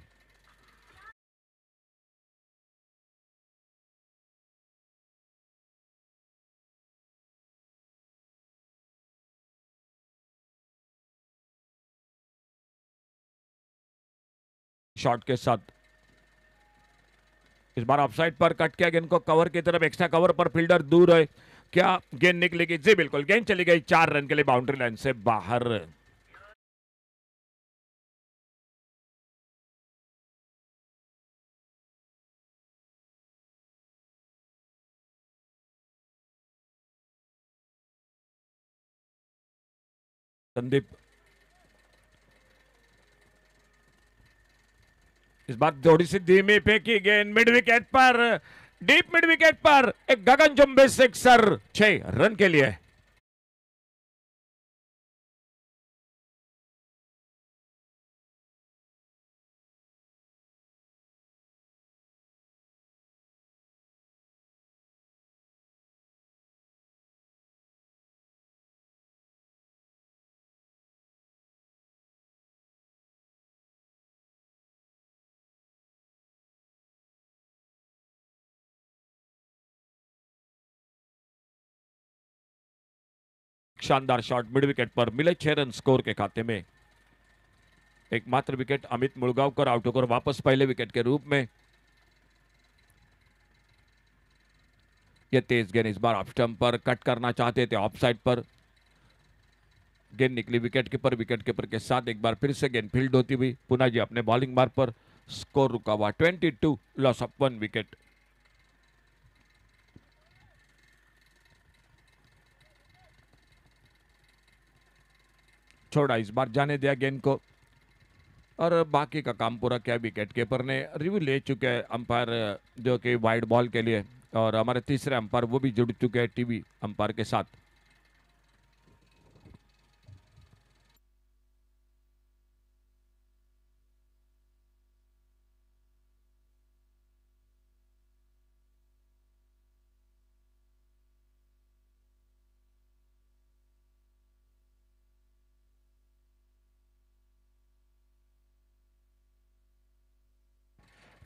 शॉट के साथ इस बार ऑफसाइड पर कट किया गेंद को कवर की तरफ। एक्स्ट्रा कवर पर फील्डर दूर है। क्या गेंद निकलेगी? जी बिल्कुल, गेंद चली गई 4 रन के लिए बाउंड्री लाइन से बाहर। संदीप इस बार थोड़ी सी धीमी फेंकी गेंद मिड विकेट पर, डीप मिड विकेट पर एक गगनचुंबी सिक्सर 6 रन के लिए। शानदार शॉट मिड विकेट पर, मिले 6 रन स्कोर के खाते में। एकमात्र विकेट अमित मुळगावकर आउट होकर वापस पहले विकेट के रूप में। ये तेज गेंद इस बार ऑफ स्टंप पर, कट करना चाहते थे ऑफ साइड पर, गेंद निकली विकेट कीपर, विकेट कीपर के साथ एक बार फिर से गेंद फील्ड होती हुई पुनः जी अपने बॉलिंग मार्क पर। स्कोर रुका हुआ 22, लॉस ऑफ 1 विकेट। छोड़ा इस बार जाने दिया गेंद को, और बाकी का काम पूरा किया विकेट कीपर ने। रिव्यू ले चुके हैं अंपायर जो कि वाइड बॉल के लिए, और हमारे तीसरे अंपायर वो भी जुड़ चुके हैं टीवी अंपायर के साथ।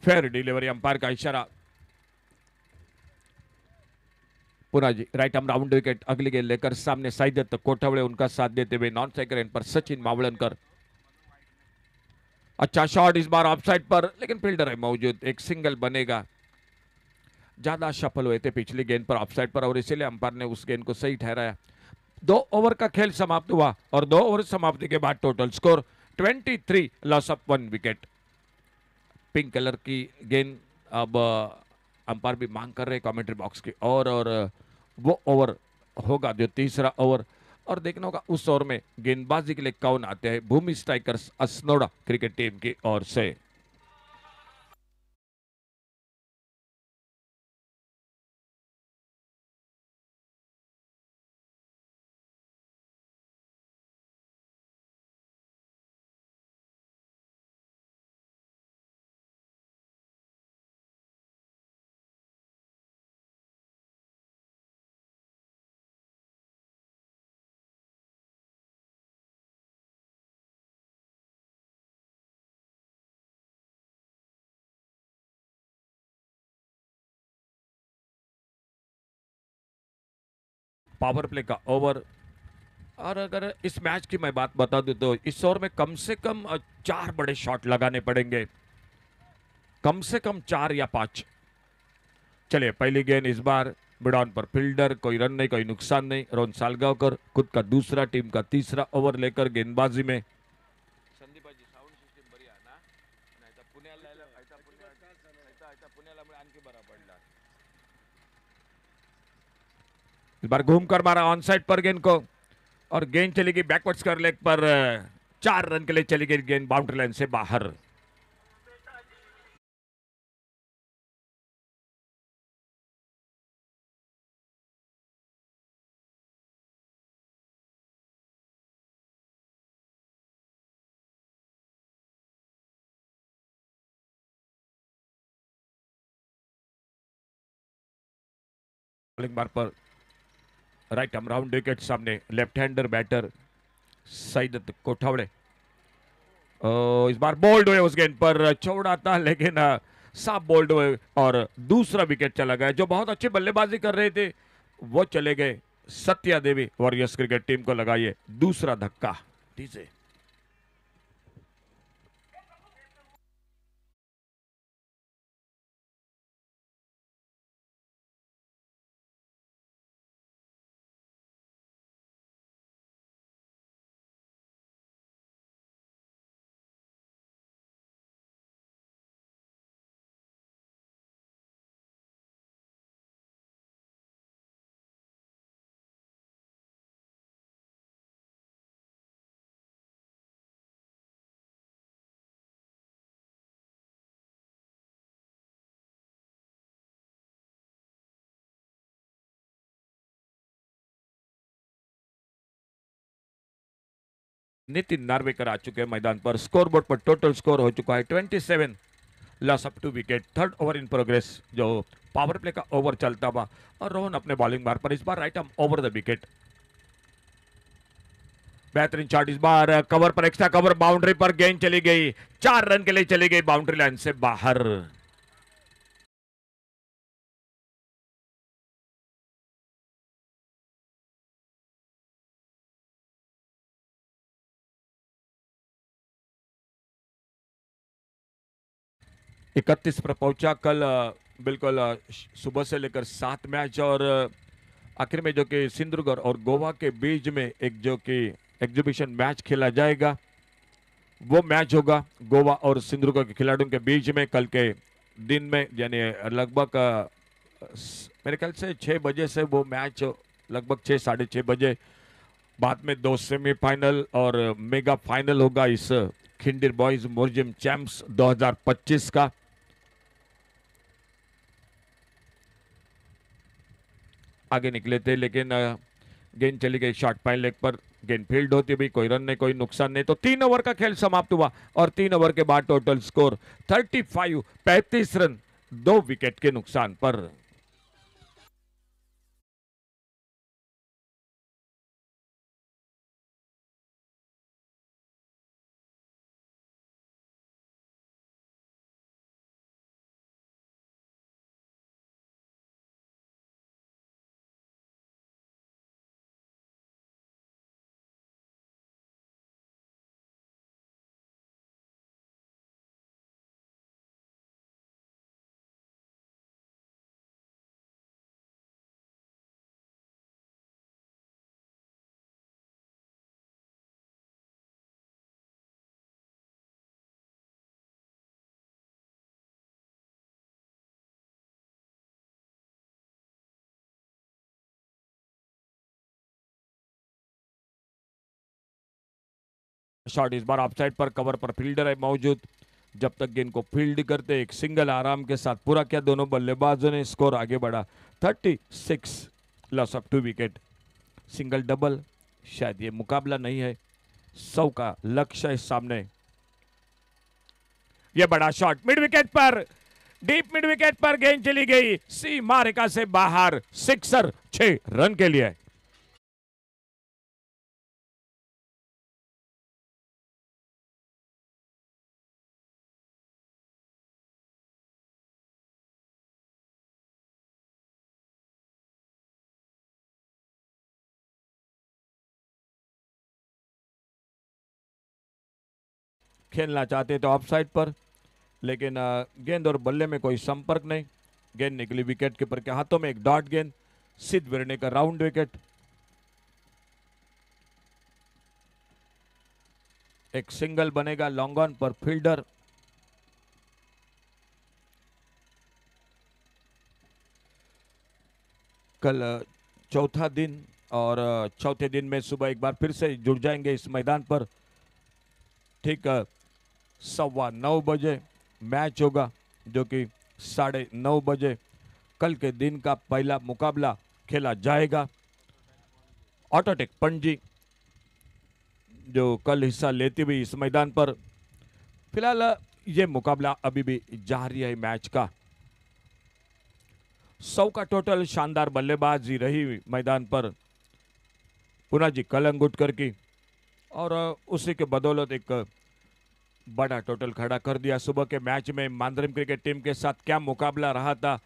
फेयर डिलीवरी, अंपायर का इशारा। पुनः जी राइट आर्म राउंड विकेट, अगली गेंद लेकर सामने साइदत्त कोठावड़े उनका साथ देते हुए नॉन स्ट्राइकर एंड पर सचिन मावलनकर। अच्छा शॉट इस बार ऑफ साइड पर, लेकिन फील्डर है मौजूद, एक सिंगल बनेगा। ज्यादा सफल हुए थे पिछली गेंद पर ऑफ साइड पर, और इसीलिए अंपायर ने उस गेंद को सही ठहराया। 2 ओवर का खेल समाप्त हुआ, और 2 ओवर समाप्ति के बाद total score 23, loss of 1 wicket. Pink colour की गेंद अब अंपायर भी मांग कर रहे कमेंट्री बॉक्स की, और वो ओवर होगा जो तीसरा ओवर, और देखना होगा उस ओवर में गेंदबाजी के लिए कौन आते हैं भूमि स्ट्राइकर्स असनोड़ा क्रिकेट टीम की ओर से। पावर प्ले का ओवर, और अगर इस मैच की मैं बात बता दूं तो इस ओवर में कम से कम 4 बड़े शॉट लगाने पड़ेंगे, कम से कम 4 या 5। चलिए पहली गेंद इस बार मिड ऑन पर, फील्डर, कोई रन नहीं कोई नुकसान नहीं। रोहन सालगावकर खुद का दूसरा टीम का तीसरा ओवर लेकर गेंदबाजी में। संदीपाजी साऊंड सिस्टम बरी आहे ना, नाहीतर पुण्याला आणखी बरा पडला। इस बार घूम कर मारा ऑन साइड पर गेंद को, और गेंद चली गई बैकवर्ड्स कर लेग पर। 4 रन के लिए चली गई गेंद बाउंड्री लाइन से बाहर। बॉलिंग मार्क पर राइट आर्म राउंड विकेट, सामने लेफ्ट हैंडर बैटर सईदत्त कोठावड़े। इस बार बोल्ड हुए उस गेंद पर, चौड़ा था लेकिन साफ बोल्ड हुए, और दूसरा विकेट चला गया। जो बहुत अच्छी बल्लेबाजी कर रहे थे वो चले गए। सत्या देवी वॉरियर्स क्रिकेट टीम को लगाइए दूसरा धक्का डीजे। नितिन नार्वेकर आ चुके हैं मैदान पर। स्कोर बोर्ड पर टोटल स्कोर हो चुका है 27, loss of 2 wicket. Third over in progress, जो पावर प्ले का ओवर चलता हुआ, और रोहन अपने bowling bar per is bar right arm over the wicket. बेहतरीन शॉट, इस बार कवर पर एक्स्ट्रा कवर, बाउंड्री पर गेंद चली गई, 4 रन के लिए चली गई बाउंड्री लाइन से बाहर। इकतीस पर पहुंचा कल, बिल्कुल सुबह से लेकर 7 मैच, और आखिर में जो कि सिंधुदुर्ग और गोवा के बीच में एक जो कि एग्जीबिशन मैच खेला जाएगा, वो मैच होगा गोवा और सिंधुदुर्ग के खिलाड़ियों के बीच में कल के दिन में, यानी लगभग मेरे ख्याल से 6 बजे से वो मैच, लगभग 6 साढ़े 6 बजे। बाद में 2 सेमीफाइनल और मेगा फाइनल होगा इस खिंडीर बॉयज मोरजिम चैंप्स 2025 का। आगे निकले थे, लेकिन गेंद चली गई शॉर्ट पाइन लेग पर, गेंद फील्ड होती भी, कोई रन नहीं, कोई नुकसान नहीं। तो 3 ओवर का खेल समाप्त हुआ, और 3 ओवर के बाद टोटल स्कोर 35, 35 रन 2 विकेट के नुकसान पर। शॉट इस बार ऑफसाइड पर, कवर पर फील्डर है मौजूद। जब तक गेंद को फील्ड करते, एक सिंगल आराम के साथ पूरा किया दोनों बल्लेबाजों ने, स्कोर आगे बढ़ा 36, loss of 2 wicket. Single double, शायद ये मुकाबला नहीं है, 100 का लक्ष्य है सामने। ये बड़ा शॉट मिड विकेट पर, डीप मिड विकेट पर गेंद चली गई सीमा रेखा से बाहर, सिक्सर 6 रन के लिए। खेलना चाहते तो ऑफसाइड पर, लेकिन गेंद और बल्ले में कोई संपर्क नहीं। गेंद निकली विकेट कीपर के हाथों में, एक डॉट गेंद, सिद्ध विरणे का राउंड विकेट। एक सिंगल बनेगा लॉन्ग ऑन पर फील्डर। कल चौथा दिन, और चौथे दिन में सुबह एक बार फिर से जुड़ जाएंगे इस मैदान पर। ठीक 9:15 बजे मैच होगा, जो कि 9:30 बजे कल के दिन का पहला मुकाबला खेला जाएगा। ऑटोटेक पणजी जो कल हिस्सा लेती हुई इस मैदान पर, फिलहाल ये मुकाबला अभी भी जारी है मैच का। 100 का टोटल, शानदार बल्लेबाजी रही मैदान पर पुना जी कलंगुटकर की, और उसी के बदौलत एक बड़ा टोटल खड़ा कर दिया। सुबह के मैच में मांद्रिम क्रिकेट टीम के साथ क्या मुकाबला रहा था,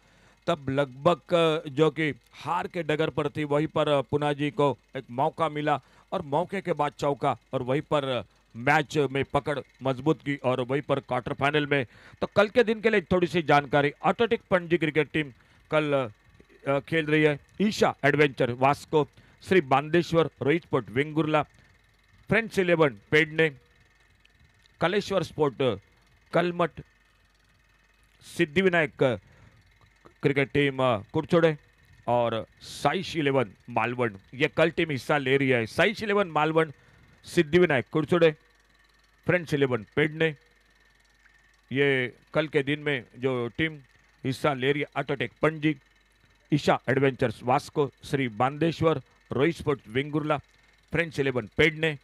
तब लगभग जो कि हार के डगर पर थी, वहीं पर पुना जी को एक मौका मिला, और मौके के बाद चौका, और वहीं पर मैच में पकड़ मजबूत की, और वहीं पर क्वार्टर फाइनल में। तो कल के दिन के लिए थोड़ी सी जानकारी, ऑटोटेक पणजी क्रिकेट टीम कल खेल रही है Isha adventure Vasco, Shri Bandeshwar Rohit sport Vengurla, friends 11 Pedne, Kaleshwar sport Kalmath, Siddhivinayak cricket team Kurchode, और साइश 11 मालवण। ये कल टीम हिस्सा ले रही है। साइश 11 मालवण, सिद्धिविनायक कुरचोड़े, फ्रेंड्स 11 पेडने, ये कल के दिन में जो टीम हिस्सा ले रही है। Autotech Panaji, Isha adventures Vasco, Shri Bandeshwar Rohit sport Vengurla, friends 11 Pedne,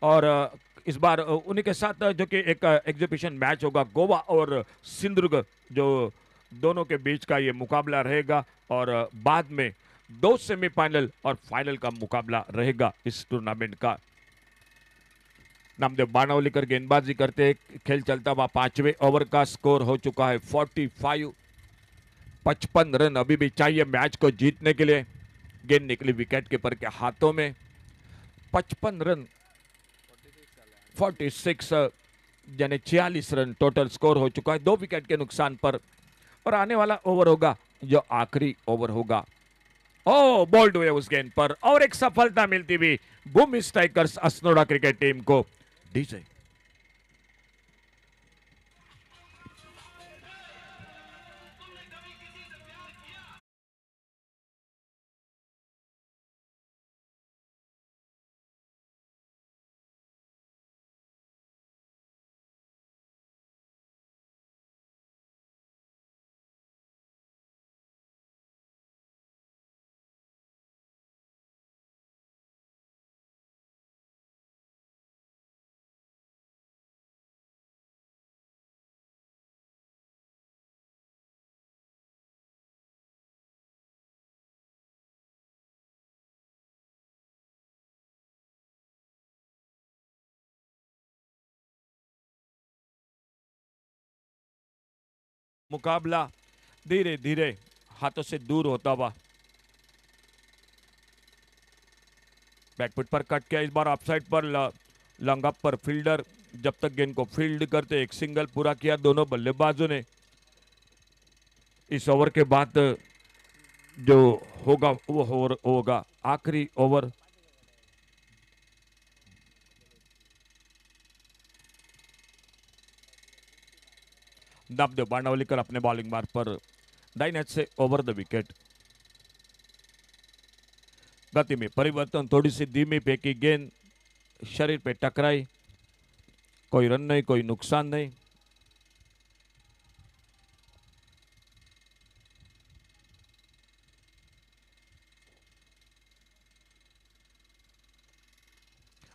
और इस बार उन्हीं के साथ जो कि एक एग्जीबिशन मैच होगा, गोवा और सिंधुदुर्ग जो दोनों के बीच का ये मुकाबला रहेगा। और बाद में 2 सेमीफाइनल और फाइनल का मुकाबला रहेगा इस टूर्नामेंट का। नामदेव बाणावलीकर गेंदबाजी करते, खेल चलता हुआ 5वें ओवर का स्कोर हो चुका है 45। 55 रन अभी भी चाहिए मैच को जीतने के लिए। गेंद निकली विकेट कीपर के हाथों में। 55 रन 46 यानी 46 रन टोटल स्कोर हो चुका है 2 विकेट के नुकसान पर। और आने वाला ओवर होगा जो आखिरी ओवर होगा। ओ बोल्ड हुए उस गेंद पर और एक सफलता मिलती हुई भूमि स्ट्राइकर्स असनोड़ा क्रिकेट टीम को। डीजे मुकाबला धीरे धीरे हाथों से दूर होता हुआ। बैकफुट पर कट किया, इस बार ऑफसाइड पर लॉन्ग अप पर फील्डर जब तक गेंद को फील्ड करते एक सिंगल पूरा किया दोनों बल्लेबाजों ने। इस ओवर के बाद जो होगा वो होगा आखिरी ओवर। नामदेव बाणावलीकर अपने बॉलिंग मार्ग पर दाहिने हाथ से ओवर द विकेट। गति में परिवर्तन, थोड़ी सी धीमी फेंकी गेंद, शरीर पे टकराई, कोई रन नहीं, कोई नुकसान नहीं।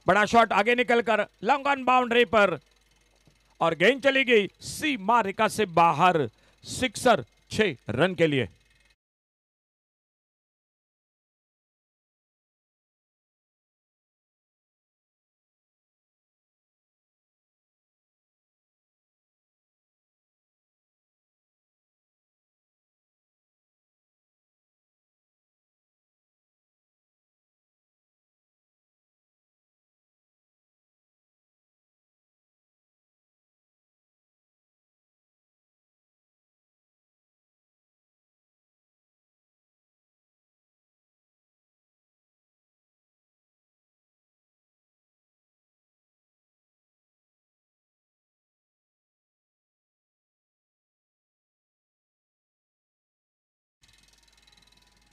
बड़ा शॉट आगे निकलकर लॉन्ग ऑन बाउंड्री पर और गेंद चली गई सीमा रेखा से बाहर। सिक्सर 6 रन के लिए।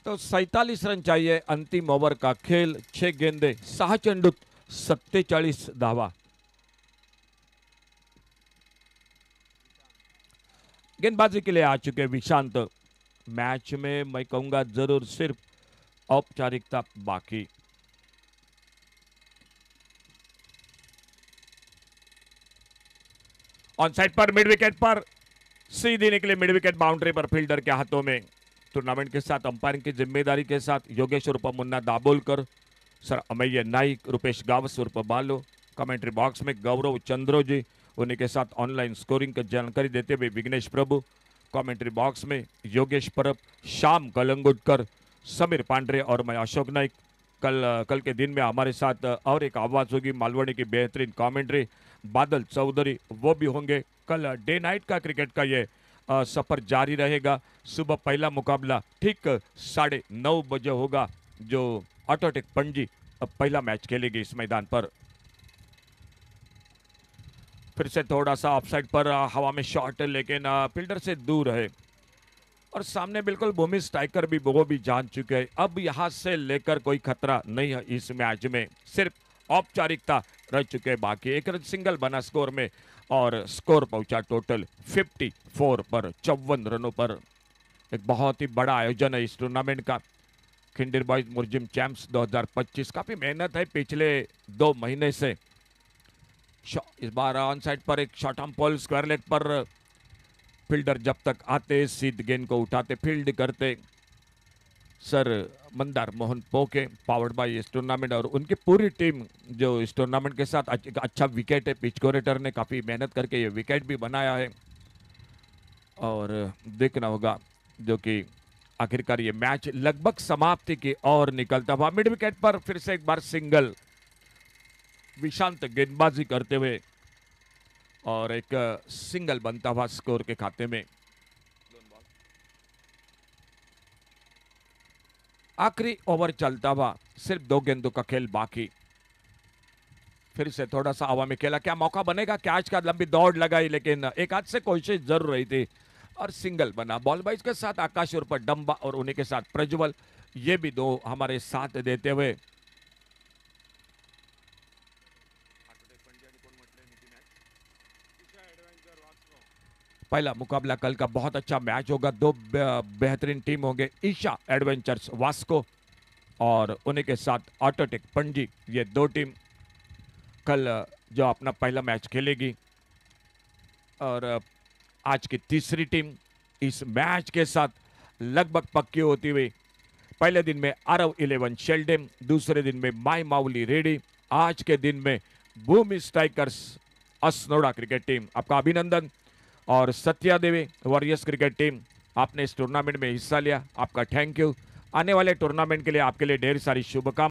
तो 47 रन चाहिए अंतिम ओवर का खेल। 6 गेंदे 6 चेंडूत 47 धावा। गेंदबाजी के लिए आ चुके विशांत। मैच में मैं कहूंगा जरूर सिर्फ औपचारिकता बाकी। ऑन साइड पर मिड विकेट पर सीधी निकले मिड विकेट बाउंड्री पर फील्डर के हाथों में। टूर्नामेंट के साथ अंपायरिंग की जिम्मेदारी के साथ योगेश उर्फ मुन्ना दाबोलकर, सर अमैय नाइक, रुपेश गावस उर्फ बालो, कमेंट्री बॉक्स में गौरव चंद्रो जी, उन्हीं के साथ ऑनलाइन स्कोरिंग की जानकारी देते हुए विघ्नेश प्रभु, कमेंट्री बॉक्स में योगेश परब, श्याम कलंगुटकर, समीर पांड्रे और मैं अशोक नाइक। कल के दिन में हमारे साथ और एक आवाज़ होगी मालवणी की बेहतरीन कमेंट्री बादल चौधरी, वो भी होंगे। कल डे नाइट का क्रिकेट का ये सफर जारी रहेगा। सुबह पहला मुकाबला ठीक 9:30 बजे होगा जो ऑटोटेक पणजी पहला मैच खेलेगी इस मैदान पर। फिर से थोड़ा सा ऑफसाइड पर हवा में शॉट, लेकिन फील्डर से दूर है और सामने बिल्कुल भूमि स्ट्राइकर भी वो भी जान चुके हैं। अब यहां से लेकर कोई खतरा नहीं है इस मैच में, सिर्फ औपचारिकता रह चुके हैं बाकी। एक रन सिंगल बना स्कोर में और स्कोर पहुंचा टोटल 54 पर 54 रनों पर। एक बहुत ही बड़ा आयोजन है इस टूर्नामेंट का। खिंडीर बॉयज मुर्जिम चैंप्स 2025। काफी मेहनत है पिछले 2 महीने से इस बार ऑन साइड पर एक short arm pull square leg पर फील्डर जब तक आते सीध गेंद को उठाते फील्ड करते सर मंदार मोहन पोके पावर्ड बाय इस टूर्नामेंट और उनकी पूरी टीम जो इस टूर्नामेंट के साथ अच्छा विकेट है पिचकोरेटर ने काफ़ी मेहनत करके ये विकेट भी बनाया है और देखना होगा जो कि आखिरकार ये मैच लगभग समाप्ति की ओर निकलता हुआ मिड विकेट पर फिर से एक बार सिंगल विशांत गेंदबाजी करते हुए और एक सिंगल बनता हुआ स्कोर के खाते में। आखिरी ओवर चलता हुआ सिर्फ 2 गेंदों का खेल बाकी। फिर से थोड़ा सा हवा में खेला क्या मौका बनेगा कैच का लंबी दौड़ लगाई लेकिन एक हाथ से कोशिश जरूर रही थी और सिंगल बना। बॉल बाइज के साथ आकाश और पर डंबा और उन्हीं के साथ प्रज्वल ये भी 2 हमारे साथ देते हुए पहला मुकाबला कल का बहुत अच्छा मैच होगा। 2 बेहतरीन टीम होंगे ईशा एडवेंचर्स वास्को और उन्हीं के साथ ऑटोटेक पणजी। ये 2 टीम कल जो अपना पहला मैच खेलेगी और आज की तीसरी टीम इस मैच के साथ लगभग पक्की होती हुई पहले दिन में आरव 11 शेल्डेम, दूसरे दिन में माई माउली रेडी, आज के दिन में भूमि स्ट्राइकर्स असनोड़ा क्रिकेट टीम। आपका अभिनंदन और सत्या देवी वॉरियर्स क्रिकेट टीम आपने इस टूर्नामेंट में हिस्सा लिया, आपका थैंक यू। आने वाले टूर्नामेंट के लिए आपके लिए ढेर सारी शुभकामनाएं।